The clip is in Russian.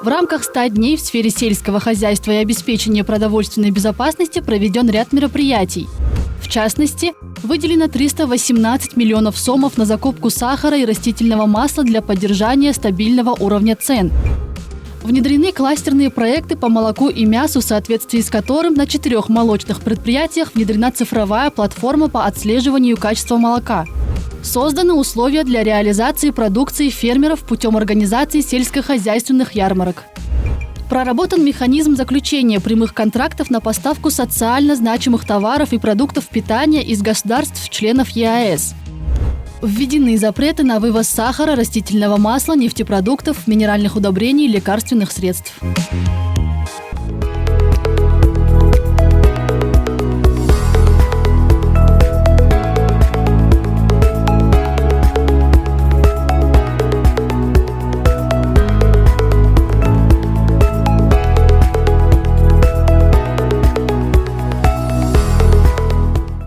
В рамках 100 дней в сфере сельского хозяйства и обеспечения продовольственной безопасности проведен ряд мероприятий. В частности, выделено 318 миллионов сомов на закупку сахара и растительного масла для поддержания стабильного уровня цен. Внедрены кластерные проекты по молоку и мясу, в соответствии с которым на 4 молочных предприятиях внедрена цифровая платформа по отслеживанию качества молока. Созданы условия для реализации продукции фермеров путем организации сельскохозяйственных ярмарок. Проработан механизм заключения прямых контрактов на поставку социально значимых товаров и продуктов питания из государств-членов ЕАЭС. Введены запреты на вывоз сахара, растительного масла, нефтепродуктов, минеральных удобрений и лекарственных средств.